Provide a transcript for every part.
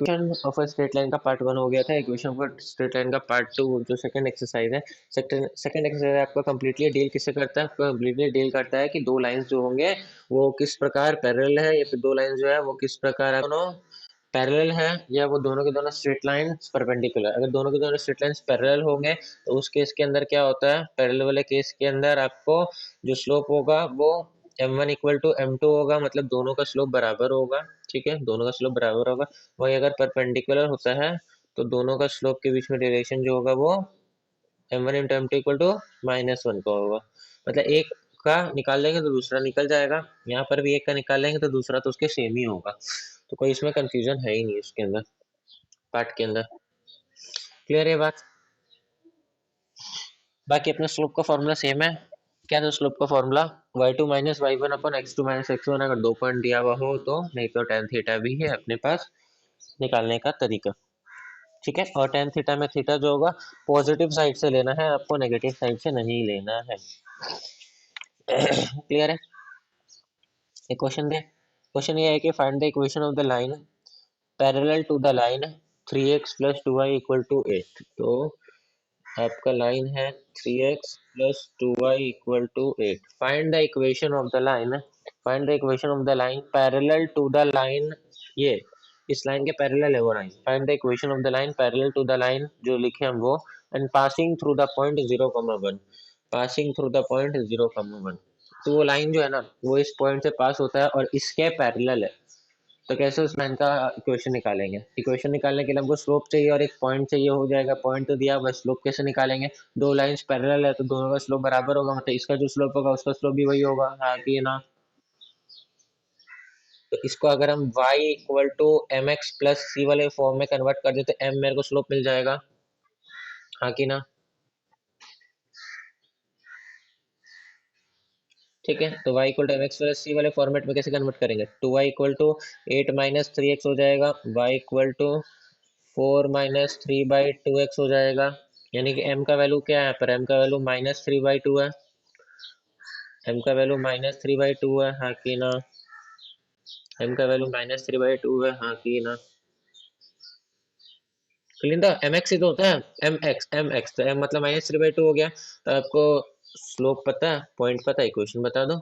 Equation of a straight line का part 1 हो गया था। Equation of a straight line का पार्ट 2 जो सेकंड एक्सरसाइज है, सेकंड एक्सरसाइज आपका कंप्लीटली डील किससे करता है? आपका कंप्लीटली डील करता है कि दो लाइंस जो होंगे वो किस प्रकार पैरेलल है, या फिर दो लाइंस जो है वो किस प्रकार दोनों पैरेलल है, या वो दोनों के दोनों स्ट्रेट लाइंस परपेंडिकुलर। अगर दोनों के दोनों स्ट्रेट लाइंस पैरेलल होंगे तो उस केस के अंदर क्या होता है? पैरेलल वाले केस के अंदर आपको जो स्लोप होगा वो m1 इक्वल टू m2 होगा, मतलब दोनों का स्लोप बराबर होगा। ठीक है, दोनों का स्लोप बराबर होगा। वही अगर परपेंडिकुलर होता है तो दोनों का स्लोप के बीच में डायरेक्शन जो होगा वो m1 into m2 equal to -1 का होगा। मतलब एक का निकाल लेंगे तो दूसरा निकल जाएगा, यहाँ पर भी एक का निकाल लेंगे तो दूसरा तो उसके सेम ही होगा। तो कोई इसमें कंफ्यूजन है ही नहीं इसके अंदर, पार्ट के अंदर। क्लियर है बात? बाकी अपना स्लोप का फॉर्मूला सेम है। क्या था स्लोप का फॉर्मूला? y2 माइनस y1 अपन x2 माइनस x1। अगर 2 पॉइंट दिया हुआ हो तो, नहीं तो tan थीटा भी है अपने पास निकालने का तरीका। ठीक है, और tan थीटा में थीटा जो होगा पॉजिटिव साइड से लेना है आपको, नेगेटिव साइड से नहीं लेना है। क्लियर है? एक क्वेश्चन दे। क्वेश्चन ये है कि find the equation of the line parallel to the line 3x plus 2y equal to 8। तो आपका लाइन है 3x plus 2y equal to 8। Find the equation of the line, find the equation of the line parallel to the line, ये इस line के parallel है वो line. Find the equation of the line parallel to the line जो लिखे हम वो, and passing through the point 0,1, passing through the point 0,1। तो वो लाइन जो है ना वो इस पॉइंट से पास होता है और इसके पैरेलल है। तो कैसे उस लाइन का इक्वेशन निकालेंगे? इक्वेशन निकालने के लिए हमको स्लोप चाहिए और एक पॉइंट चाहिए, हो जाएगा। पॉइंट तो दिया, बस स्लोप कैसे निकालेंगे? दो लाइंस पैरेलल है तो दोनों का स्लोप बराबर होगा, मतलब इसका जो स्लोप होगा उसका स्लोप भी वही होगा। हाँ कि ना? तो इसको अगर हम y equal to M X plus C वाले फॉर्म में कन्वर्ट कर दे तो m मेरे को स्लोप मिल जाएगा। हाँ कि ना? ठीक है, तो y equal to M X plus C वाले फॉर्मेट में कैसे कन्वर्ट करेंगे? 2y equal to 8 minus 3x हो जाएगा, y equal to 4 minus 3/2x हो जाएगा। यानी कि m का वैल्यू क्या है यहाँ पर? m का वैल्यू -3/2 है। m का वैल्यू -3/2 है, हाँ कि ना? m का वैल्यू -3/2 है, हाँ कि ना? क्लिंदा mx ही तो होता है, mx तो m मतलब -3/2 हो गया। तो आपको स्लोप पता है, पॉइंट पता है, इक्वेशन बता दो।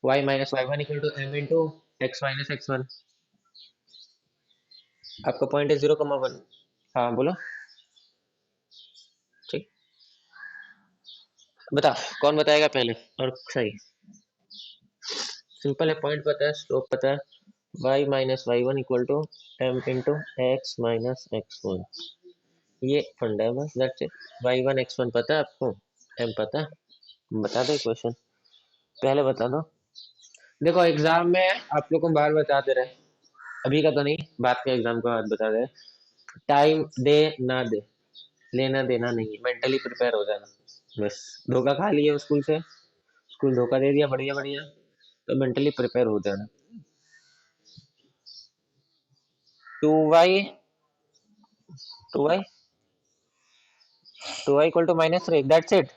y minus y1 equal to m into x minus x1। आपका पॉइंट है 0,1। हाँ बोलो। ठीक, बता कौन बताएगा पहले? और सही सिंपल है, पॉइंट पता है, स्लोप पता है। y minus y1 equal to m into x minus x1। ये फंडा है बस, दैट्स इट। y1 x1 पता है आपको, m पता है। बता दो क्वेश्चन, पहले बता दो। देखो एग्जाम में आप लोग को बार बता दे रहे हैं, अभी का तो नहीं, बात का एग्जाम का बात बता दे रहे। टाइम दे ना दे, लेना देना नहीं है, मेंटली प्रिपेयर हो जाना। बस धोखा खा लिया स्कूल से, स्कूल धोखा दे दिया, बढ़िया बढ़िया, तो मेंटली प्रिपेयर हो जाना। 2y, 2y, 2y equal to -3, that's it.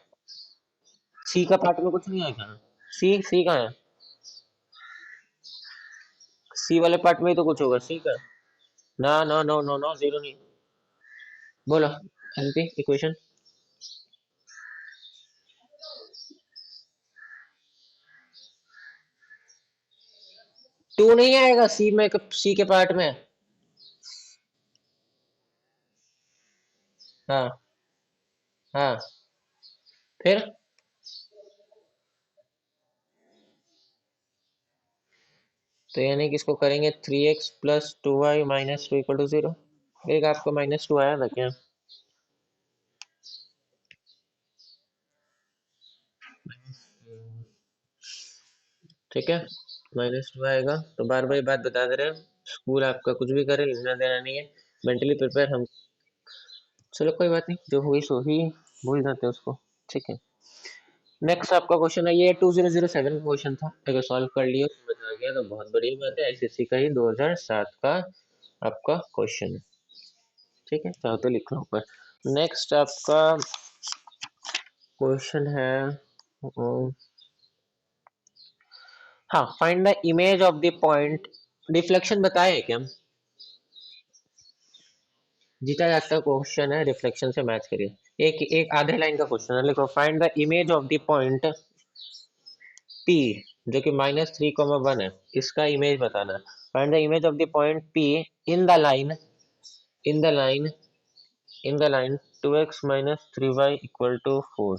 C का पार्ट में कुछ नहीं है क्या? सी कहाँ है? सी वाले पार्ट में ही तो कुछ होगा, सी का। ना no no no no, zero नहीं। बोलो एनपी इक्वेशन। 2 नहीं आएगा सी में, सी के पार्ट में। हाँ हाँ, फिर तो यानी कि इसको करेंगे 3x plus 2y minus 2 equal to 0। एक आपको -2 आया था क्या? ठीक है, -2 आएगा। तो बार बार बात बता दे रहे हैं, स्कूल आपका कुछ भी करे, लेना देना नहीं है, मेंटली प्रिपेयर हम। चलो कोई बात नहीं, जो हुई सो ही, भूल जाते हैं उसको। ठीक है, नेक्स्ट आपका क्वेश्चन है, ये 2007 का क्वेश्चन था। अगर सॉल्व कर लिया समझ आ गया तो बहुत बढ़िया बात है। आईसीएससी का ही 2007 का आपका क्वेश्चन है। ठीक है, चाहो तो लिख लो ऊपर। नेक्स्ट आपका क्वेश्चन है, हाँ, find the image of the point. Deflection बताए क्या? जीता जागता क्वेश्चन है, रिफ्लेक्शन से मैच करिए। एक एक आधे लाइन का क्वेश्चन है, लिखो find the image of the point P जो कि -3, 1 है, इसका इमेज बताना है। Find the image of the point P in the line in the line in the line 2x - 3y = 4।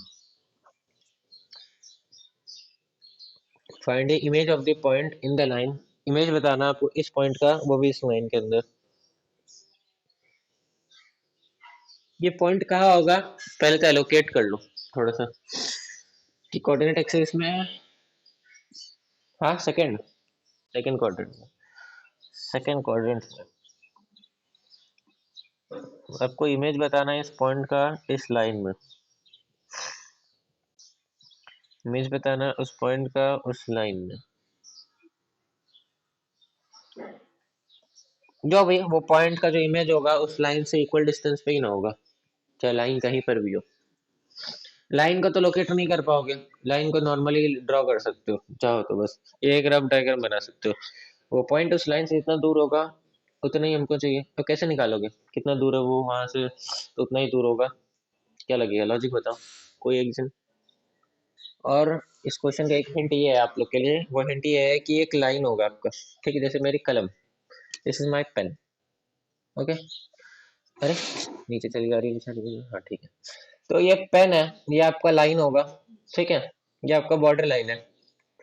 Find the image of the point in the line, image बताना आपको इस point का, वो भी इस लाइन के अंदर। ये पॉइंट कहाँ होगा, पहले तो एलोकेट कर लो थोड़ा सा कि कोऑर्डिनेट एक्सिस में। हाँ, सेकंड सेकंड क्वाड्रेंट में। सेकंड क्वाड्रेंट में आपको इमेज बताना है इस पॉइंट का, इस लाइन में इमेज बताना है उस पॉइंट का, उस लाइन में। जो भी वो पॉइंट का जो इमेज होगा उस लाइन से इक्वल डिस्टेंस पे ही ना होगा, चाहे लाइन कहीं पर भी हो। लाइन को तो लोकेट नहीं कर पाओगे, लाइन को नॉर्मली ड्रॉ कर सकते हो चाहो तो, बस एक रफ डायग्राम बना सकते हो। वो पॉइंट उस लाइन से जितना दूर होगा उतना ही हमको चाहिए, तो कैसे निकालोगे कितना दूर है वो वहां से, तो उतना ही दूर होगा। क्या लगेगा, लॉजिक बताओ कोई एक जन। और इस क्वेश्चन का एक हिंट ये है आप लोग के लिए, वो हिंट ये है कि एक लाइन होगा आपका, ठीक है, जैसे मेरी कलम, this is my pen. Okay, अरे नीचे चली जा रही है बेचारी, हाँ ठीक है। तो ये पेन है, ये आपका लाइन होगा, ठीक है, ये आपका बॉर्डर लाइन है,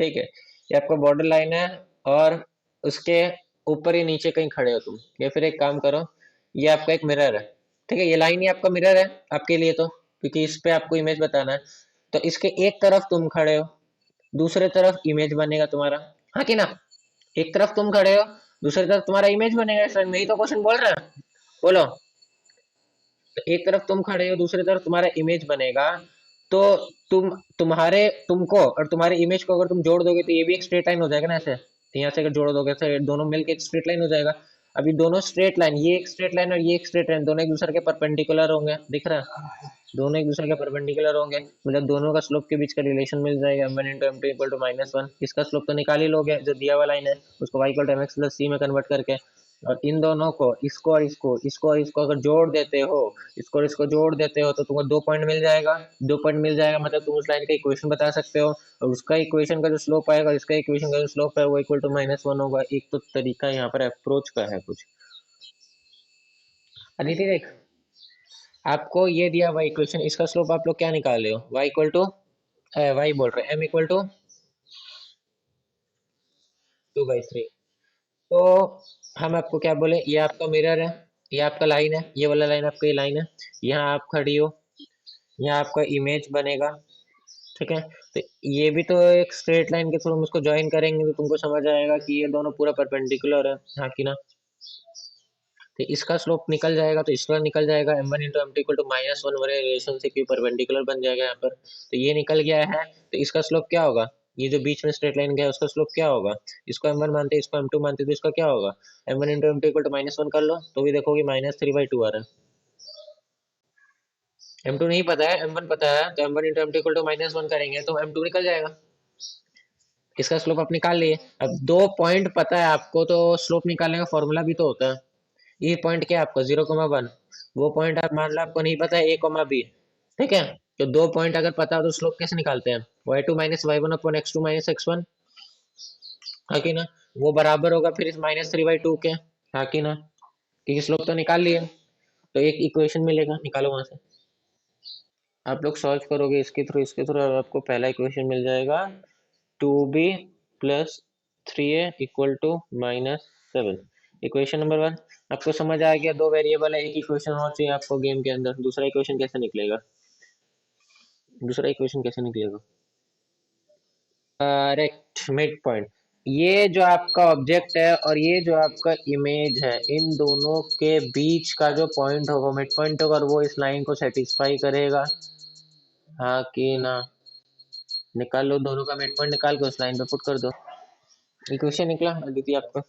ठीक है, ये आपका बॉर्डर लाइन है। और उसके ऊपर ही नीचे कहीं खड़े हो तुम, या फिर एक काम करो, ये आपका एक मिरर है, ठीक है, ये लाइन ही आपका मिरर है आपके लिए, तो क्योंकि इस पे आपको इमेज बताना है। तो इसके एक तरफ तुम खड़े हो, दूसरे तरफ इमेज बनेगा तुम्हारा, हाँ कि ना। एक तरफ तुम खड़े हो, दूसरी तरफ तुम्हारा इमेज बनेगा, सर मैं ही तो क्वेश्चन बोल रहा है, बोलो। तो एक तरफ तुम खड़े हो, दूसरी तरफ तुम्हारा इमेज बनेगा। तो तुमको और तुम्हारे इमेज को अगर तुम जोड़ दोगे तो ये भी एक स्ट्रेट लाइन हो जाएगा ना, ऐसे तो यहाँ से अगर जोड़ दोगे तो दोनों मिलके एक स्ट्रेट लाइन हो जाएगा। अभी दोनों स्ट्रेट लाइन, ये एक स्ट्रेट लाइन और ये एक स्ट्रेट लाइन, दोनों एक दूसरे के परपेंडिकुलर होंगे, दिख रहा है, दोनों एक दूसरे के परपेंडिकुलर होंगे, मतलब दोनों का स्लोप के बीच का रिलेशन मिल जाएगा, m1 × m2 = -1। इसका स्लोप तो निकाल ही लोगे, जो दिया हुआ लाइन है उसको y = mx + c में कन्वर्ट करके। और इन दोनों को, इसको और इसको अगर जोड़ देते हो, इसको और इसको जोड़ देते हो, तो तुमको 2 पॉइंट मिल जाएगा। 2 पॉइंट मिल जाएगा मतलब तुम उस लाइन का इक्वेशन बता सकते हो, और उसका इक्वेशन का जो स्लोप आएगा, इसका इक्वेशन का जो स्लोप है वो =-1 होगा। एक तो तरीका यहाँ पर अप्रोच का है कुछ। अदिति देख, आपको ये दिया हुआ इक्वेशन, इसका स्लोप आप लोग क्या निकाल रहे हो, वाई बोल रहे m = 2/3। तो हम आपको क्या बोले, ये आपका मिरर है, ये आपका लाइन है, ये वाला लाइन आपका, ये लाइन है, यहाँ आप खड़ी हो, यहाँ आपका इमेज बनेगा, ठीक है। तो ये भी तो एक स्ट्रेट लाइन के थ्रू हम इसको ज्वाइन करेंगे तो तुमको समझ आएगा कि ये दोनों पूरा परपेंडिकुलर है, हाँ कि ना। तो इसका स्लोप निकल जाएगा तो इसका निकल जाएगा, m1 × m2 = -1 वाले रिलेशन से, क्यों परपेंडिकुलर बन जाएगा यहाँ पर, तो ये निकल गया है। तो इसका स्लोप क्या होगा, ये जो बीच में स्ट्रेट लाइन गया है उसका स्लोप क्या होगा, इसको m1 मानते हैं, इसको m2 मानते हैं, तो इसका क्या होगा, m1 × m2 = -1 कर लो तो भी देखोगे -3/2 आ रहा है। m2 नहीं पता है, m1 पता है, तो m1 × m2 = -1 करेंगे तो m2 निकल जाएगा। इसका स्लोप आप निकाल लिए। अब 2 पॉइंट पता है आपको, तो स्लोप निकालने का फॉर्मूला भी तो होता है। ये पॉइंट क्या है आपका 0,1, वो पॉइंट आप मान लो आपको नहीं पता है a,b, ठीक है। तो 2 पॉइंट अगर पता हो तो स्लोप कैसे निकालते हैं, y2 - y1/x2 - x1, हाँ कि ना। वो बराबर होगा फिर इस -3/2 के, हाँ कि ना, क्योंकि स्लोप तो निकाल लिया। तो एक इक्वेशन मिलेगा, निकालो वहां से। आप लोग सॉल्व करोगे इसके थ्रू आपको पहला इक्वेशन मिल जाएगा, 2b + 3a = -7। इक्वेशन नंबर 1 आपको समझ आ गया, दो वेरिएबल है, एक इक्वेशन होना चाहिए आपको गेम के अंदर। दूसरा इक्वेशन कैसे निकलेगा, दूसरा इक्वेशन कैसे निकलेगा, करेक्ट, मिड पॉइंट। ये जो आपका ऑब्जेक्ट है और ये जो आपका इमेज है, इन दोनों के बीच का जो पॉइंट होगा मिड पॉइंट होगा, और वो इस लाइन को सेटिस्फाई करेगा, हाँ कि ना। निकाल लो, दोनों का मिड पॉइंट निकाल के उस लाइन पे पुट कर दो। इक्वेशन निकला अदिति आपका।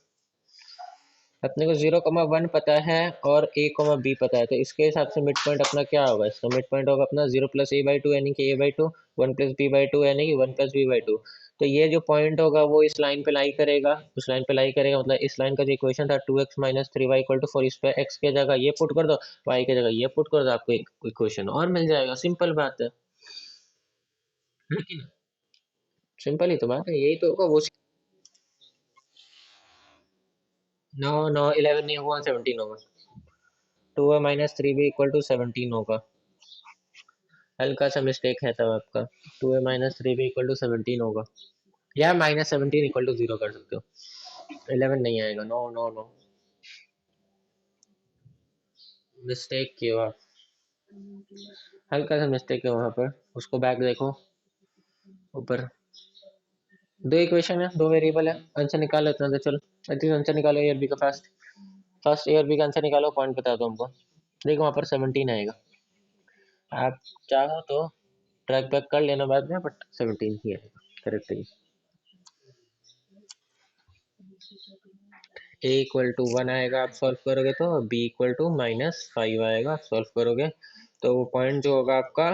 अपने को 0,1 पता है और a,b पता है, तो इसके हिसाब से मिड पॉइंट अपना क्या होगा, इसका मिड पॉइंट होगा अपना 0 + a/2 यानी कि a/2, 1 + b/2 यानी कि 1 + b/2। तो ये जो पॉइंट होगा वो इस लाइन पे लाई करेगा, उस लाइन पे लाई करेगा, मतलब इस लाइन का जो इक्वेशन था 2x - 3y = 4, इस पे x की जगह ये पुट कर दो, y की जगह ये पुट कर दो, आपको इक्वेशन और मिल जाएगा। सिंपल बात है। लेकिन सिंपल ही तो बात है, यही तो होगा वो। नो नो, 11 नहीं होगा, 17 होगा। 2a - 3b = 17 होगा। हल्का सा मिस्टेक है तब आपका। 2a - 3b = 17 होगा, या -17 = 0 कर सकते हो। 11 नहीं आएगा, नो नो नो, मिस्टेक किया आप। हल्का सा मिस्टेक है वहां पर, उसको बैक देखो ऊपर। दो इक्वेशन है, दो वेरिएबल है, आंसर निकालो इतना तो चलो। अति आंसर निकालो ए और बी का, फर्स्ट ए और बी का आंसर निकालो, पॉइंट बता दो हमको। देखो वहां पर 17 आएगा, आप चाहो तो ट्रैक बैक कर लेना बाद में, बट 17 ही आएगा करेक्ट। a = 1 आएगा आप सॉल्व करोगे तो, b = -5 आएगा आप सॉल्व करोगे तो। वो पॉइंट जो होगा आपका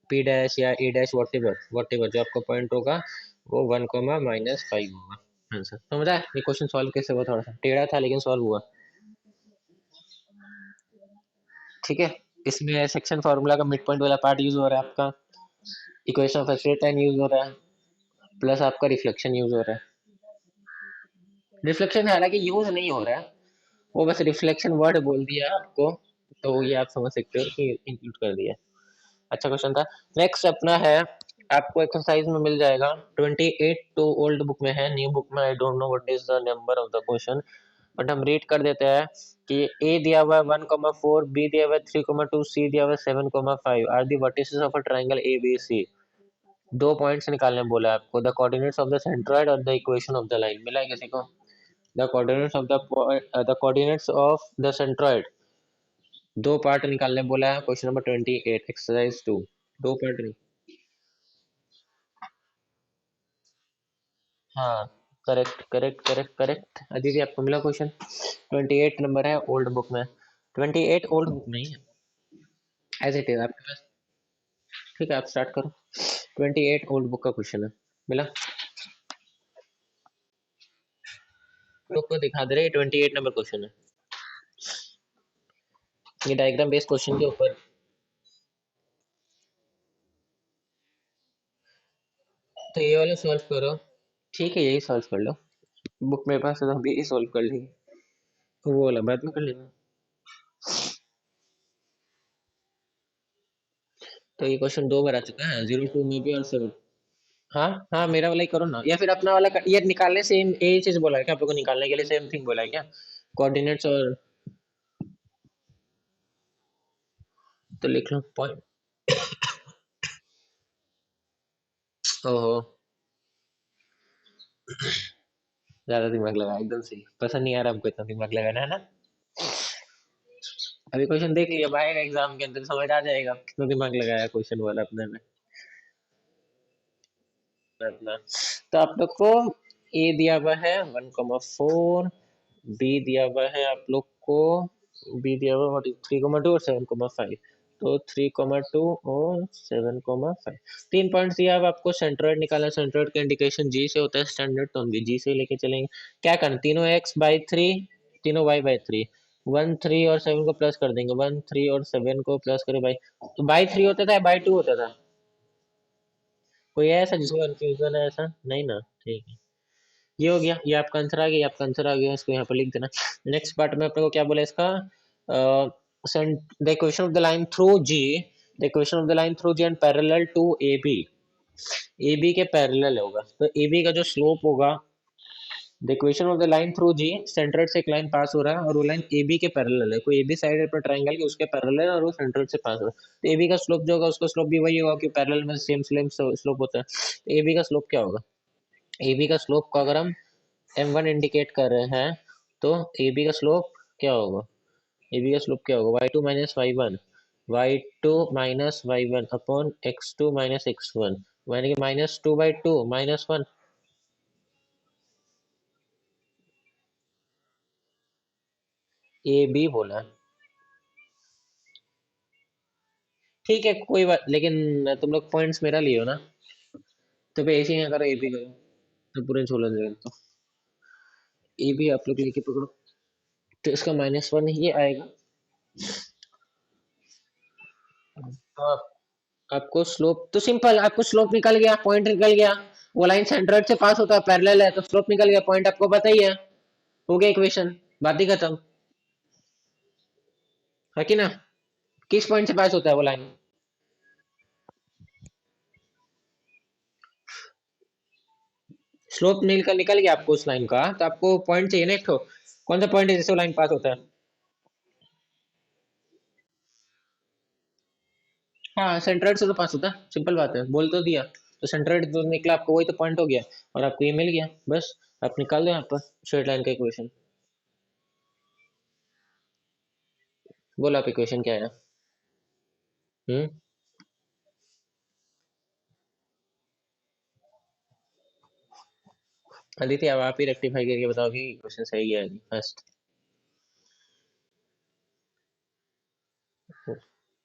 p डैश या a डैश वट एवर जो आपका पॉइंट होगा वो 1, -5 होगा आंसर। समझ आया ये क्वेश्चन सॉल्व कैसे हुआ, थोड़ा सा टेढ़ा था लेकिन सॉल्व हुआ। ठीक है, इसमें सेक्शन फार्मूला का मिड पॉइंट वाला पार्ट यूज हो रहा है आपका, equation of straight line use हो रहा है, प्लस आपका रिफ्लेक्शन यूज हो रहा है। रिफ्लेक्शन हालांकि यूज नहीं हो रहा है, वो बस रिफ्लेक्शन वर्ड बोल दिया आपको, तो ये आप समझ सकते हो कि इंक्लूड कर दिया। अच्छा क्वेश्चन था। नेक्स्ट अपना है, आपको एक्सरसाइज में मिल जाएगा 28, तो ओल्ड बुक में है, न्यू बुक में I don't know what is the number of the question, but हम रीड कर देते हैं कि ए दिया हुआ है 1,4, बी दिया हुआ है 3,2, सी दिया हुआ है 7,5 are the vertices of a triangle A B C. दो पॉइंट्स निकालने बोला है आपको, the coordinates of the centroid और the equation of the line. मिला है किसी को? The coordinates of the coordinates of the centroid, दो पार्ट निकालने बोला है, क्वेश्चन नंबर 28 एक्सरसाइज 2। दो पार्ट नहीं, हाँ, करेक्ट करेक्ट करेक्ट करेक्ट। अभी भी आपको मिला क्वेश्चन, 28 नंबर है ओल्ड बुक में, 28 ओल्ड बुक में ही है, एज इट इज आपके पास। ठीक है आप स्टार्ट करो, 28 ओल्ड बुक का क्वेश्चन है। मिला? को दिखा दे रहे 28 नंबर क्वेश्चन है, ये डायग्राम बेस्ड क्वेश्चन के ऊपर। तो ये वाला सॉल्व करो, ठीक है यही सॉल्व कर लो, बुक मेरे पास है तो हम भी सॉल्व कर लेंगे, तो वो वाला बाद में कर लेना। तो ये क्वेश्चन दो बार आ चुका है, 02 में भी और 7। हाँ हाँ, मेरा वाला ही करो ना, या फिर अपना वाला ये निकालने सेम यही चीज बोला है क्या आप लोग को, निकालने के लिए सेम थिंग बोला है क्या, कोऑर्डिनेट्स और। तो लिख लो पॉइंट। ओहो, ज्यादा दिमाग लगा एकदम सही, पसंद नहीं आ रहा हमको इतना दिमाग लगाना है ना। अभी क्वेश्चन देख लिया, अब आएगा एग्जाम के अंदर समझ आ जाएगा कितना दिमाग लगाया क्वेश्चन वाला अपने में अपना। तो आप लोग को ए दिया हुआ है 1,4, बी दिया हुआ है आप लोग को, बी दिया हुआ है 3,2 और 7,5। तो 3,2 और 7,5, 3 पॉइंट्स दिया। अब आपको सेंट्रोइड निकालना है, सेंट्रोइड का इंडिकेशन जी से होता है स्टैंडर्ड, तो हम भी जी से लेके चलेंगे। क्या करना, तीनों x/3, तीनों y/3, 1, 3 और 7 को प्लस कर देंगे, 1, 3 और 7 को प्लस करें बाई, तो बाई 3 होता था या बाई 2 होता था? कोई है ऐसा जिसको कंफ्यूजन है? ऐसा नहीं ना, ठीक है। ये हो गया, ये आपका आंसर आ गया, आपका आंसर आ गया, इसको यहाँ पर लिख देना। नेक्स्ट पार्ट में अपने को क्या बोला इसका, the equation of the line through G, the equation of the line through G and parallel to A B, A B के पैरेलल होगा, तो ए बी का जो स्लोप होगा, the equation of the line through G, center से एक line pass हो रहा है और वो लाइन ए बी के पैरेलल है, कोई ए बी साइड है पर ट्रायंगल के, उसके पैरेलल है और वो सेंटर से पास हो रहा है, तो ए बी का स्लोप जो होगा उसका स्लोप भी वही होगा, कि पैरेलल में सेम सेम स्लोप होता है, तो ए बी का स्लोप क्या होगा, ए बी का स्लोप को अगर हम m1 इंडिकेट कर रहे हैं, तो ए बी का स्लोप क्या होगा, ए बी का स्लोप क्या होगा, y2 - y1, y2 - y1 upon x2 - x1, यानी कि -2/2 -1। ए बी बोला। ठीक है कोई बात, लेकिन तुम लोग पॉइंट्स मेरा लियो ना, तो फिर ऐसे ही अगर ए बी करो तो पूरे छोड़ देगा। तो ए बी आप लोग लेके पकड़ो, तो इसका -1 ये आएगा। तो आपको स्लोप तो सिंपल, आपको स्लोप निकल गया, पॉइंट निकल गया। वो लाइन सेंट्रोइड से पास होता है, पैरेलल है, तो स्लोप निकल गया, पॉइंट आपको पता ही है। हो गया इक्वेशन, बात ही खत्म। है कि ना? किस पॉइंट से पास होता है वो लाइन? स्लोप निकल निकल गया आपको उस लाइन का, तो आपको पॉइंट चाहिए ना एक ठो। कौन सा पॉइंट है जिससे वो लाइन पास होता है? हाँ, सेंट्रोइड से तो पास होता है, सिंपल बात है, बोल तो दिया। तो सेंट्रोइड जो निकला आपको वही तो पॉइंट हो गया, और आपको ये मिल गया, बस। आप निकाल दो यहाँ पर स्ट्रेट लाइन का इक्वेशन। बोलो आप इक्वेशन क्या है? हम्म। अदिति, अब आप ही रेक्टिफाई करके बताओ कि क्वेश्चन सही है फर्स्ट।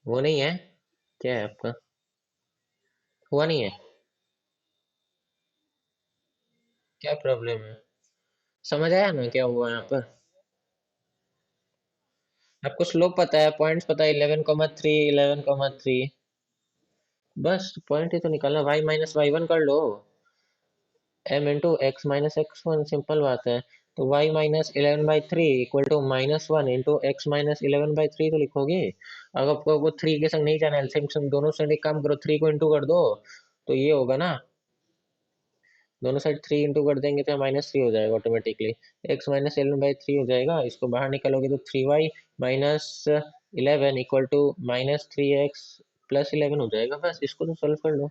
वो नहीं है? क्या है आपका? हुआ नहीं है? क्या प्रॉब्लम है? समझ आया ना क्या हुआ यहाँ पर? आपको स्लोप पता है, पॉइंट्स पता है, 11,3 11,3। बस पॉइंट ही तो निकालना, y-y1 कर लो। m into x minus x one, simple बात है। तो y-11/3 equal to -1 into x -11/3 तो लिखोगे। अगर आपको वो 3 के संग नहीं जाना, एलसीएम दोनों से एक काम करो, 3 को इंटू कर दो, तो ये होगा ना। दोनों साइड 3 इंटू कर देंगे तो -3 हो जाएगा ऑटोमेटिकली। x -11/3 हो जाएगा, इसको बाहर निकालोगे तो 3y -11 equal to -3x plus 11 हो जाएगा, बस इसको तो सॉल्व कर लो।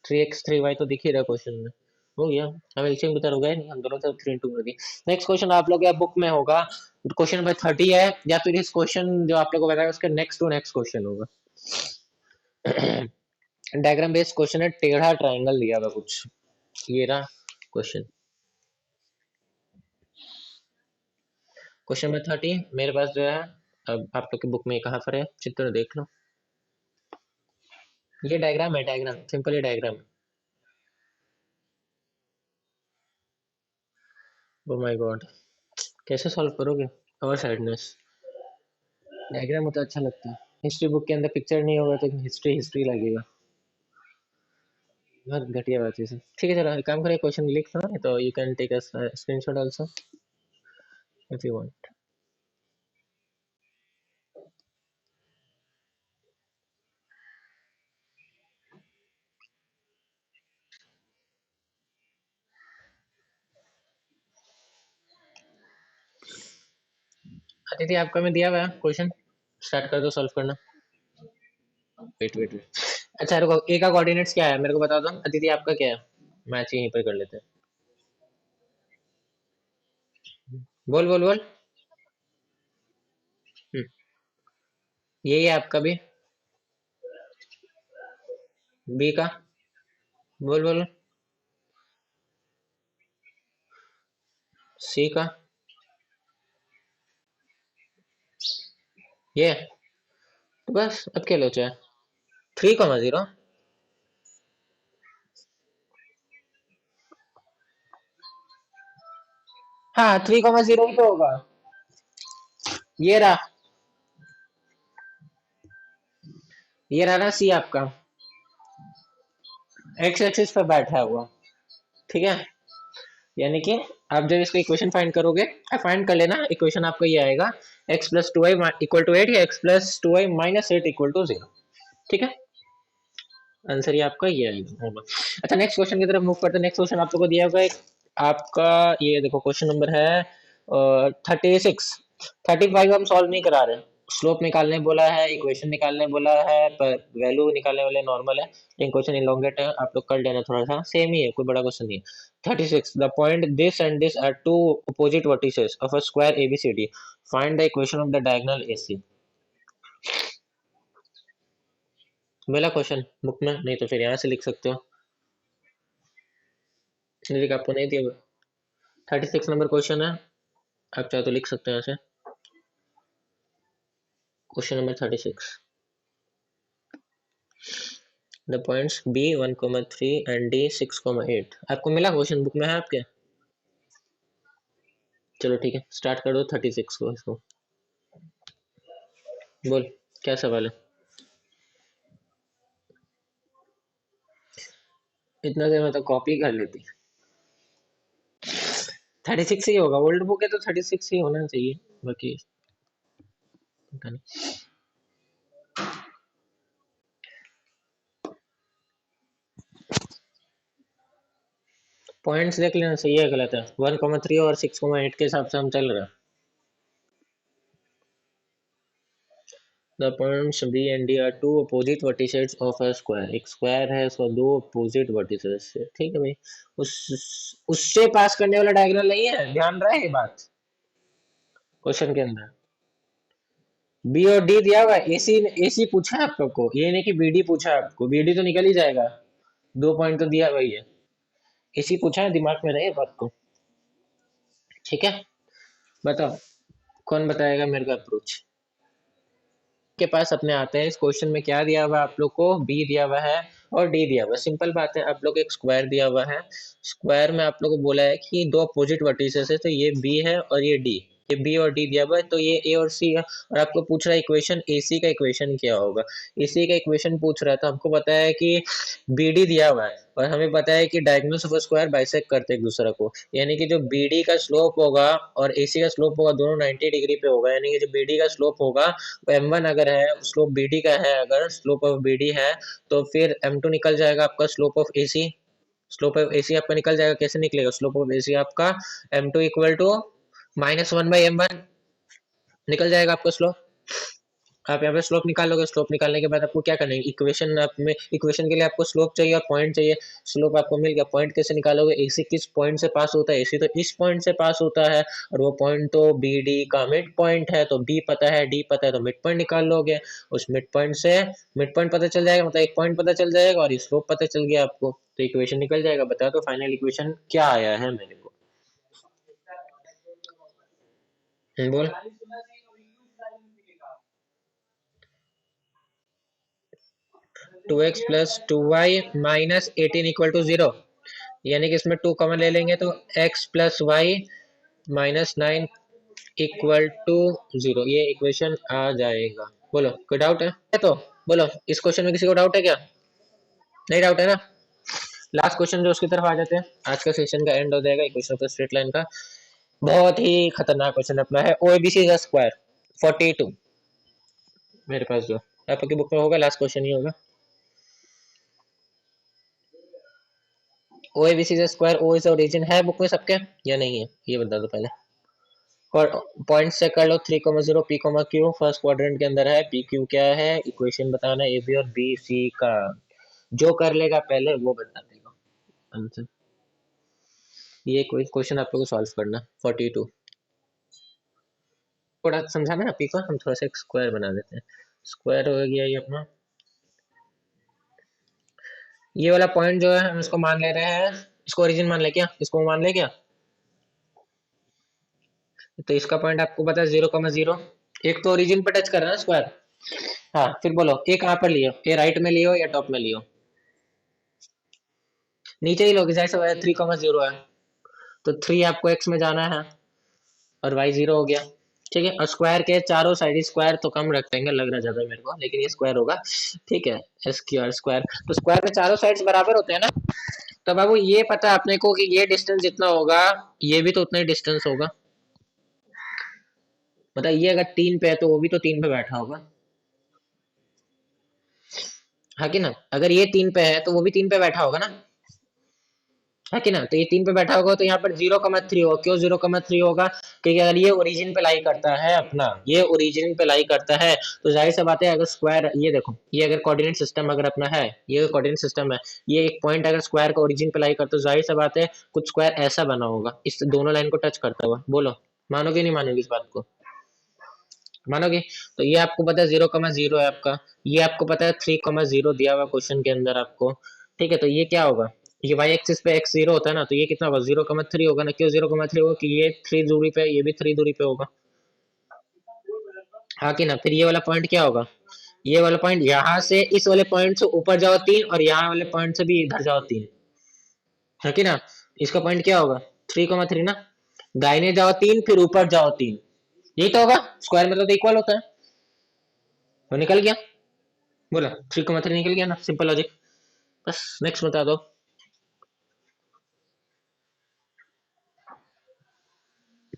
3x 3y तो दिख ही रहा क्वेश्चन में। हो गया। हम एलसीएम की तरफ गए नहीं, हम दोनों तरफ 3 इंटू कर दिए। नेक्स्ट क्वेश्चन आप लोग या बुक में होगा, क्वेश्चन नंबर 30 है, या फिर इस क्वेश्चन जो आप लोग को बताया उसका नेक्स्ट टू नेक्स्ट क्वेश्चन होगा। डायग्राम बेस्ड क्वेश्चन है, टेढ़ा ट्रायंगल दिया हुआ कुछ, ये रहा क्वेश्चन। क्वेश्चन नंबर 30 मेरे पास जो है, अब आप लोग की बुक में कहाँ पर है, चित्र देख लो। ये डायग्राम है, डायग्राम सिंपल, ये डायग्राम। ओ माय गॉड, कैसे सॉल्व करोगे? और साइडनेस, डायग्राम होता अच्छा लगता है। हिस्ट्री बुक के अंदर पिक्चर नहीं होगा तो हिस्ट्री हिस्ट्री लगेगा। बहुत घटिया बात है सर। ठीक है, चलो एक काम करें, क्वेश्चन लिख लो, तो you can take a screenshot also if you want. Aditi, आपका मैं दिया हुआ है क्वेश्चन, स्टार्ट कर दो सॉल्व करना। वेट। अच्छा रुको, ए का कोऑर्डिनेट्स क्या है मेरे को बता दो। अदिति आपका क्या है? मैच यहीं पर कर लेते हैं। बोल। हम्म, यही है आपका भी। बी का? बोल। सी का? ये? तो बस अब क्या लोचा है? 3,0। हाँ, 3,0 ही तो होगा। ये रहा, ये रहा ना सी आपका, एक्स एक्सिस पे बैठा हुआ। ठीक है, यानी कि आप जब इसका इक्वेशन फाइंड करोगे, फाइंड कर लेना, इक्वेशन आपका ये आएगा, x+2y इक्वल टू 8 या x+2y -8 इक्वल टू 0। ठीक है, आंसर ये आपका ये आएगा होगा। अच्छा, नेक्स्ट क्वेश्चन की तरफ मूव करते हैं। नेक्स्ट क्वेश्चन आप लोगों को दिया होगा एक, आपका ये देखो, क्वेश्चन नंबर है 36। 35 हम सॉल्व नहीं करा रहे, स्लोप निकालने बोला है, इक्वेशन निकालने बोला है, पर वैल्यू निकालने वाले नॉर्मल है, लेकिन क्वेश्चन इलोंगेट है, आप लोग कर लेना, थोड़ा सा सेम ही है, कोई बड़ा क्वेश्चन नहीं है। 36, the point this and this are two opposite vertices of a square ABCD, find the equation of the diagonal AC. मिला क्वेश्चन बुक में? नहीं तो फिर यहाँ से लिख सकते हो, लिख आपको नहीं दिया। 36 नंबर क्वेश्चन है, आप चाहे तो लिख सकते हैं ऐसे। Question number 36। The points B 1,3 and D 6,8 आपको मिला, क्वेश्चन बुक में है आपके? चलो ठीक है, स्टार्ट कर दो 36 को इसको। बोल, क्या सवाल है? इतना देर में तो कॉपी कर लेती। 36 ही होगा, ओल्ड बुक है तो 36 ही होना चाहिए, बाकी पता नहीं। पॉइंट्स देख लेना, सही है गलत है? 1,3 और 6,8 के हिसाब से हम चल रहे हैं। The points B and D are two opposite vertices of a square. एक स्क्वायर है, उसका दो अपोजिट वर्टिसेस है, ठीक है भाई। उस उससे पास करने वाला डायगोनल नहीं है, ध्यान रहे ये बात क्वेश्चन के अंदर। बी और डी दिया हुआ है, एसी एसी पूछा है आप लोग को, ये नहीं कि बीडी पूछा है आपको, बीडी तो निकल ही जाएगा, 2 पॉइंट तो दिया हुआ ही है। एसी पूछा है, दिमाग में रहे बात को, ठीक है। बताओ, कौन बताएगा मेरे को अप्रोच? के पास अपने आते हैं। इस क्वेश्चन में क्या दिया हुआ है आप लोग को? बी दिया हुआ है और डी दिया हुआ है। सिंपल बात है, आप लोग एक स्क्वायर दिया हुआ है, स्क्वायर में आप लोग को बोला है कि दो अपोजिट वर्टिसेस है, तो ये बी है और ये डी, ये बी और डी दिया हुआ है, तो ये ए और सी है। और आपको पूछ रहा है इक्वेशन एसी का इक्वेशन क्या होगा। एसी का इक्वेशन पूछ रहा है, तो हमको पता है कि बी डी दिया हुआ है और हमें पता है कि diagonals of a square bisect करते हैं एक दूसरे को, यानी कि जो बी डी का स्लोप होगा और एसी का स्लोप होगा, दोनों 90 डिग्री पे होगा, यानी कि जो बी डी का स्लोप होगा m1 अगर है, स्लोप bd का है, अगर स्लोप ऑफ bd है, तो फिर m2 निकल जाएगा आपका slope of ac। Slope of ac आपका निकल जाएगा, कैसे निकलेगा? स्लोप ऑफ ac आपका m2 इक्वल टू -1/m1 निकल जाएगा आपका स्लोप। आप यहाँ पे स्लोप निकालोगे, स्लोप निकालने के बाद आपको क्या करना है, इक्वेशन आप में, इक्वेशन के लिए आपको स्लोप चाहिए और पॉइंट चाहिए। स्लोप आपको मिल गया, पॉइंट कैसे निकालोगे? एसी किस पॉइंट से पास होता है? एसी तो इस पॉइंट से पास होता है, और वो पॉइंट तो बी डी का मिड पॉइंट है, तो बी पता है, डी पता है, तो मिड पॉइंट निकाल लोगे। उस मिड पॉइंट से मिड पॉइंट पता चल जाएगा, मतलब एक पॉइंट पता चल जाएगा, और स्लोप पता चल गया आपको, तो इक्वेशन निकल जाएगा। बता दो फाइनल इक्वेशन क्या आया है मेरे को। बोल। 2x plus 2y minus 18 equal to 0, यानी कि इसमें 2 कॉमन ले लेंगे तो x plus y -9 equal to 0, ये इक्वेशन आ जाएगा। बोलो, कोई डाउट है? तो बोलो, इस क्वेश्चन में किसी को डाउट है क्या? नहीं डाउट है ना? लास्ट क्वेश्चन जो उसकी तरफ आ जाते हैं, आज का सेशन का एंड हो जाएगा इक्वेशन ऑफ स्ट्रेट लाइन का। बहुत ही खतरनाक क्वेश्चन अपना है, ओएबीसी इज स्क्वायर 42। मेरे पास जो आपकी बुक में होगा, लास्ट क्वेश्चन ही होगा। OABC is square, O is origin है बुक में सबके या नहीं है, ये बता दो पहले। और पॉइंट से कर लो 3,0 पी क्यू फर्स्ट क्वाड्रेंट के अंदर है। पी क्यू क्या है, इक्वेशन बताना ए बी और बी सी का। जो कर लेगा पहले वो बता देगा आंसर। ये कोई क्वेश्चन आप लोग को सॉल्व करना 42। थोड़ा समझाना है पी को, हम थोड़ा सा एक स्क्वायर बना देते हैं। स्क्वायर हो गया ये अपना, ये वाला पॉइंट जो है हम इसको मान ले रहे हैं, इसको ओरिजिन मान ले क्या, इसको मान ले क्या? तो इसका पॉइंट आपको पता है 0,0, एक तो ओरिजिन पे टच कर रहा है ना स्क्वायर। हाँ, फिर बोलो ए कहाँ पर लियो, ए राइट में लियो या टॉप में लियो? नीचे ही लोगे, जैसे 3,0 है, तो 3 आपको एक्स में जाना है और वाई 0 हो गया, ठीक है। और स्क्वायर के चारों साइड, स्क्वायर तो कम रख देंगे, लग रहा ज्यादा है मेरे को, लेकिन ये स्क्वायर होगा, ठीक है। एस क्यू आर स्क्वायर, तो स्क्वायर में चारों साइड्स बराबर होते हैं ना। तो बाबू ये पता है अपने को कि ये डिस्टेंस जितना होगा, ये भी तो उतना ही डिस्टेंस होगा। मतलब ये अगर 3 पे है तो वो भी तो 3 पे बैठा होगा, है कि ना? अगर ये 3 पे है तो वो भी 3 पे बैठा होगा ना, है कि ना? तो ये 3 पे बैठा होगा, तो यहाँ पर 0,3 होगा। क्यों 0,3 होगा? क्योंकि अगर ये ओरिजिन पे लाई करता है अपना, ये ओरिजिन पे लाई करता है, तो जाहिर सी बात है, अगर स्क्वायर, ये देखो, ये अगर कोऑर्डिनेट सिस्टम अगर अपना है, ये कोऑर्डिनेट सिस्टम है, ये एक पॉइंट अगर स्क्वायर का ओरिजिन पे लाई करता है, तो जाहिर सी बात है कुछ स्क्वायर ऐसा बना होगा, इस दोनों लाइन को टच करता हुआ। बोलो, मानोगे नहीं मानोगे इस बात को? मानोगे? तो ये आपको पता है 0,0 है आपका, ये आपको पता है 3,0 दिया हुआ क्वेश्चन के अंदर आपको, ठीक है। तो ये क्या होगा, ये वाई एक्सिस पे x 0 होता है ना, तो ये कितना होगा, 0,3 होगा ना। क्यों 0,3 होगा? कि ये 3 दूरी पे, ये भी 3 दूरी पे होगा, हाँ कि ना, फिर ये वाला पॉइंट क्या होगा, ये वाला पॉइंट यहाँ से इस वाले पॉइंट से ऊपर जाओ 3, और यहाँ वाले पॉइंट से भी इधर जाओ 3, है कि ना। इसका पॉइंट क्या होगा, 3,3 ना। दाहिने जाओ 3, फिर ऊपर जाओ 3, यही तो होगा। स्क्वायर मतलब इक्वल होता है। वो निकल गया, बोला 3,3 निकल गया ना, सिंपल लॉजिक। बस नेक्स्ट बता दो।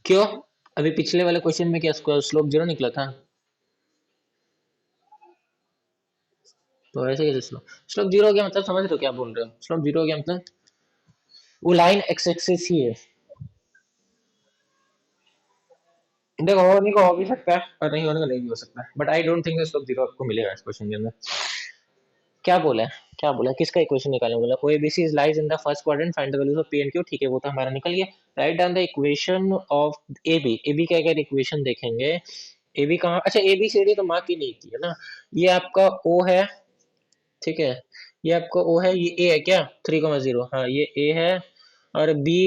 क्यों, अभी पिछले वाले क्वेश्चन में क्या स्लोप जीरो निकला था। तो ऐसे कैसे स्लोप स्लोप जीरो हो गया, मतलब समझ रहे हो क्या बोल रहे हो, स्लोप जीरो हो गया मतलब वो लाइन एक्स एक्सिस ही है। देखो होने को हो भी सकता है और नहीं होने को नहीं भी हो सकता है, but I don't think slope zero आपको मिलेगा इस क्वेश्चन के अंदर। क्या बोला है, क्या बोला है, किसका इक्वेशन निकालने बोला, कोई B C lies in the first quadrant, find the values of p and q, ठीक है वो तो हमारा निकल गया। Write down the equation of A B, A B का अगर इक्वेशन देखेंगे, ए बी कहाँ, अच्छा ए बी सी डी तो मार्क ही नहीं की है ना। ये आपका ओ है, ठीक है, ये आपका ओ है, ये ए है क्या, 3,0, हाँ ये ए है। और बी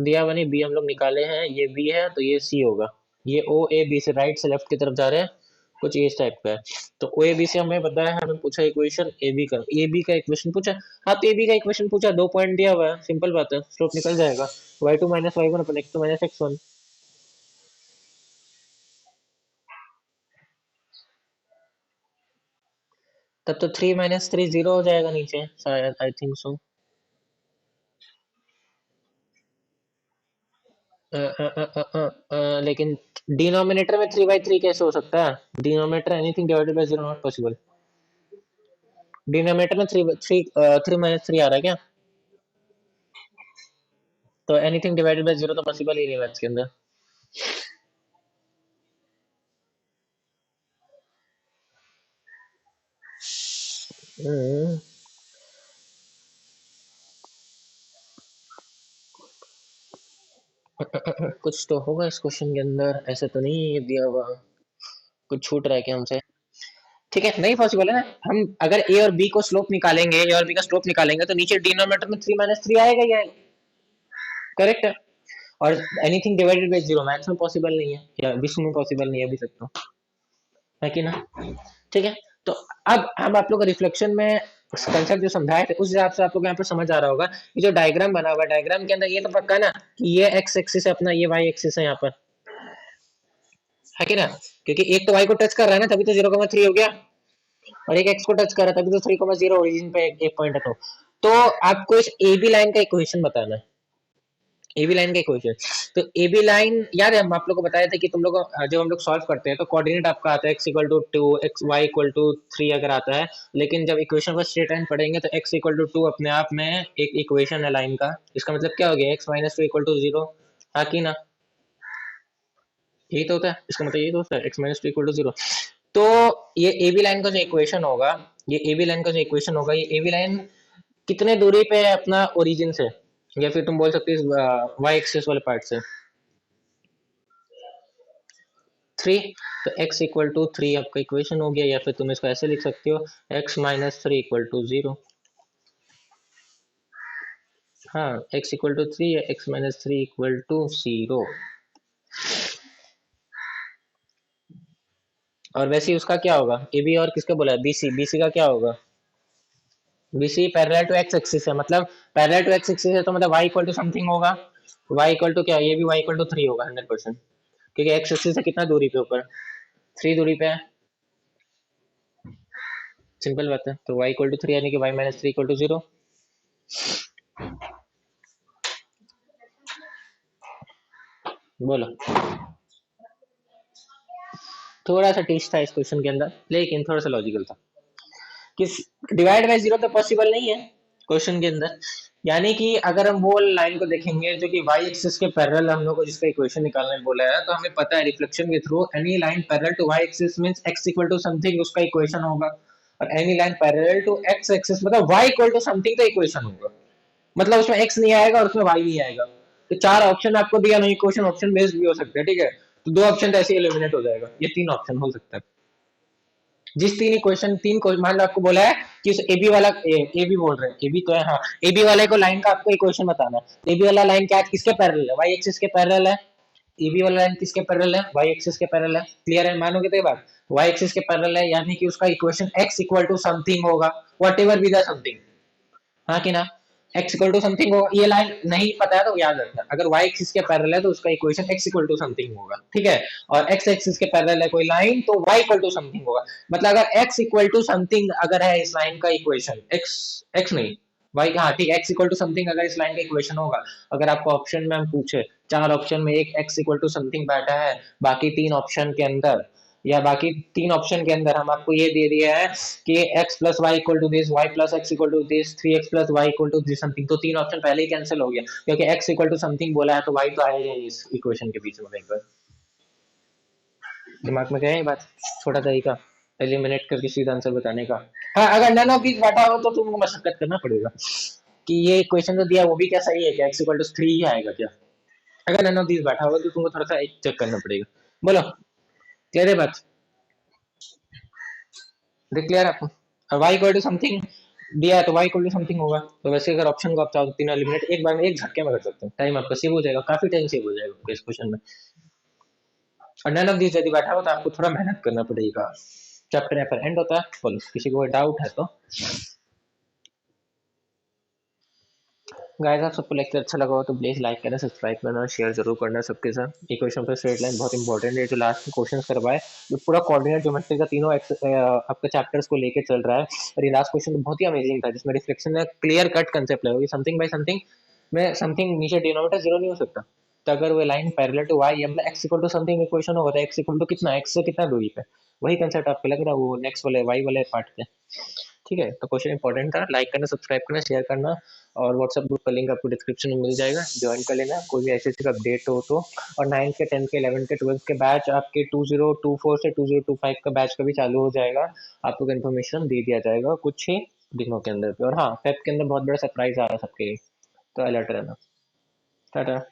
दिया बनी, बी हम लोग निकाले हैं, ये बी है तो ये सी होगा। ये ओ ए बी से राइट से लेफ्ट की तरफ जा रहे हैं, कुछ इस टाइप का है। तो ओ ए बी से हमें पता है, हमें पूछा इक्वेशन ए बी का इक्वेशन पूछा। हाँ तो ए बी का इक्वेशन पूछा, 2 पॉइंट दिया हुआ है, सिंपल बात है, स्लोप निकल जाएगा। y2 माइनस y1 अपन x2 माइनस x1। तब तो 3 - 3 0 हो जाएगा नीचे शायद, आई थिंक सो। लेकिन डिनोमिनेटर में 3/3 कैसे हो सकता है, denominator anything divided by zero not possible. Denominator में 3 आ रहा है क्या, तो एनीथिंग डिवाइडेड बाय जीरो तो पॉसिबल ही नहीं मैथ्स के अंदर। हम्म, कुछ तो होगा इस क्वेश्चन के अंदर, ऐसे तो नहीं ये दिया हुआ, कुछ छूट रहा है क्या हमसे। ठीक है, नहीं पॉसिबल है ना। हम अगर ए और बी को स्लोप निकालेंगे, ए और बी का स्लोप निकालेंगे, तो नीचे डिनोमिनेटर में 3 - 3 आएगा ही आएगा, करेक्ट है। और anything divided by zero maths में पॉसिबल नहीं है, या विश्व में पॉसिबल नहीं है अभी तक तो, है कि ना। ठीक है, तो अब हम आप लोग का रिफ्लेक्शन में कंसेप्ट जो समझाए थे उस हिसाब से आप लोग यहाँ पे समझ आ रहा होगा। ये जो डायग्राम बना हुआ है, डायग्राम के अंदर ये तो पक्का ना कि ये एक्स एक्सिस है अपना, ये वाई एक्सिस है यहाँ पर, है कि ना। क्योंकि एक तो वाई को टच कर रहा है ना, तभी तो 0,3 हो गया, और एक एक्स को टच कर रहा है तभी तो 3,0 ओरिजिन पे एक पॉइंट है। तो आपको इस ए बी लाइन का इक्वेशन बताना है, ए बी लाइन का इक्वेशन। तो ए बी लाइन याद है, हम आप लोग को बताए थे कि तुम लोग जब हम लोग सॉल्व करते हैं तो कोऑर्डिनेट आपका आता है x = 2, x y equal to 3 अगर आता है। लेकिन जब इक्वेशन को स्ट्रेट लाइन पढ़ेंगे तो x = 2 अपने आप में एक इक्वेशन है लाइन का, इसका मतलब क्या हो गया, x - 2 = 0, हाँ कि ना। यही तो होता है, इसका मतलब यही तो होता है, x - 2 = 0। तो ये ए बी लाइन का जो इक्वेशन होगा, ये ए बी लाइन का जो इक्वेशन होगा, ये ए बी लाइन कितने दूरी पे है अपना ओरिजिन से, या फिर तुम बोल सकते हो वाई एक्सिस वाले पार्ट से, 3। तो x = 3 आपका इक्वेशन हो गया, या फिर तुम इसको ऐसे लिख सकते हो, x - 3 = 0। हाँ, x = 3 या x - 3 = 0। और वैसे ही उसका क्या होगा, ए बी और किसका बोला है, बी सी, बी सी का क्या होगा, B C parallel to x axis है, मतलब पैरेलल टू एक्स एक्सिस है तो मतलब y = समथिंग होगा, y = क्या, ये भी y = 3 होगा 100%, क्योंकि एक्स एक्सिस से कितना दूरी पे ऊपर, 3 दूरी पे है, सिंपल बात है। तो y = 3 यानी कि y - 3 = 0। बोलो, थोड़ा सा टिस्ट था इस क्वेश्चन के अंदर, लेकिन थोड़ा सा लॉजिकल था कि डिवाइड बाय जीरो तो पॉसिबल नहीं है क्वेश्चन के अंदर। यानी कि अगर हम वो लाइन को देखेंगे जो कि y एक्सिस के पैरेलल हम लोग को जिसका इक्वेशन निकालने बोला है, तो हमें पता है रिफ्लेक्शन के through any line parallel to y axis means x = something उसका इक्वेशन होगा, और any line parallel to x axis मतलब y = समथिंग का इक्वेशन होगा, मतलब उसमें x नहीं आएगा और उसमें y नहीं आएगा। तो 4 ऑप्शन आपको दिया, नहीं क्वेश्चन ऑप्शन बेस्ड भी हो सकता है, ठीक है। तो 2 ऑप्शन तो ऐसे ही एलिमिनेट हो जाएगा, ये 3 ऑप्शन हो सकता है। जिस तीन इक्वेशन, तीन को मान लो आपको बोला है कि उस ए बी वाला, ए बी बोल रहे हैं, ए बी तो है, हाँ ए बी वाले को लाइन का आपको इक्वेशन बताना है। ए बी वाला लाइन क्या किसके पैरेलल है, वाई एक्सिस के पैरेलल है, ई बी वाला लाइन किसके पैरेलल है, वाई एक्सिस के पैरेलल है, क्लियर है, मानोगे तो ये बात, वाई एक्सिस के पैरेलल है, यानी कि उसका equation X equal to something होगा, whatever be the something, हाँ कि ना, x इक्वल टू समथिंग होगा, ये लाइन नहीं पता है तो याद रखना, अगर y एक्सिस के पैरेलल है तो उसका equation x equal to something होगा, ठीक है, और x एक्सिस के पैरेलल है कोई लाइन तो y इक्वल टू समथिंग होगा, मतलब अगर x इक्वल टू समथिंग अगर है इस लाइन का इक्वेशन, x नहीं y, हाँ ठीक है, x इक्वल टू समथिंग अगर इस लाइन का इक्वेशन होगा, अगर आपको ऑप्शन में हम पूछे, चार ऑप्शन में एक x इक्वल टू समथिंग बैठा है, बाकी तीन ऑप्शन के अंदर, या बाकी तीन ऑप्शन के अंदर हम आपको ये दे दिया है कि x plus y equal to this, y plus x equal to this, three x plus y equal to this something, तो तीन ऑप्शन पहले ही कैंसिल हो गया, क्योंकि x इक्वल टू समथिंग बोला है तो y तो आएगा ही इस इक्वेशन के बीच में, एक बार दिमाग में गया ये बात, छोटा तरीका एलिमिनेट करके सीधा आंसर बताने का। हाँ, अगर नन ऑफ दिस बैठा हो तो तुमको मशक्कत करना पड़ेगा कि ये इक्वेशन जो दिया वो भी क्या सही है, क्या x इक्वल टू थ्री ही आएगा क्या, अगर नन ऑफ दिस बैठा होगा तो तुमको थोड़ा सा चेक करना पड़ेगा। बोलो, क्लियर है बात, क्लियर आपको, और y इक्वल टू समथिंग दिया है तो y इक्वल टू समथिंग होगा, तो वैसे अगर ऑप्शन को आप चाहो तो तीनों एलिमिनेट एक बार में एक झटके में कर सकते हो, टाइम आपका सेव हो जाएगा, काफी टाइम सेव हो जाएगा इस क्वेश्चन में, और नन ऑफ दिस यदि बैठा हो तो आपको थोड़ा मेहनत करना पड़ेगा। चैप्टर यहाँ पर एंड होता है, बोलो किसी को डाउट है तो। गाइस आप सबको लेक्चर अच्छा लगा हो तो प्लीज लाइक करना, सब्सक्राइब करना और शेयर जरूर करना सबके साथ। इक्वेशन पर स्ट्रेट लाइन बहुत इंपॉर्टेंट है, जो लास्ट में क्वेश्चन करवाए, जो पूरा कोऑर्डिनेट ज्योमेट्री का तीनों आपके चैप्टर्स को लेके चल रहा है, और ये लास्ट क्वेश्चन तो बहुत ही अमेजिंग था, जिसमें रिफ्लेक्शन में क्लियर कट कंसेप्ट लगा, समथिंग बाय समथिंग में समथिंग नीचे डिनोमिनेटर जीरो नहीं हो सकता, तो अगर वो लाइन पैरेलल टू वाई, मतलब x equal to something equation होगा तो एक्स इक्वल टू कितना, एक्स से कितना दूरी पे, वही कंसेप्ट आपको लग रहा है वो नेक्स्ट वाले वाई वाले पार्ट पे, ठीक है, तो क्वेश्चन इंपॉर्टेंट था, लाइक करना, सब्सक्राइब करना, शेयर करना, और व्हाट्सएप ग्रुप का लिंक आपको डिस्क्रिप्शन में मिल जाएगा, ज्वाइन कर लेना, कोई भी एसएससी का अपडेट हो तो, और 9 के 10 के 11 के 12 के बैच आपके 2024 से 2025 का बैच का भी चालू हो जाएगा, आपको इन्फॉर्मेशन दे दिया जाएगा कुछ ही दिनों के अंदर, और हाँ फेब के अंदर बहुत बड़ा सरप्राइज आ रहा है सबके लिए, तो अलर्ट रहना। टाटा।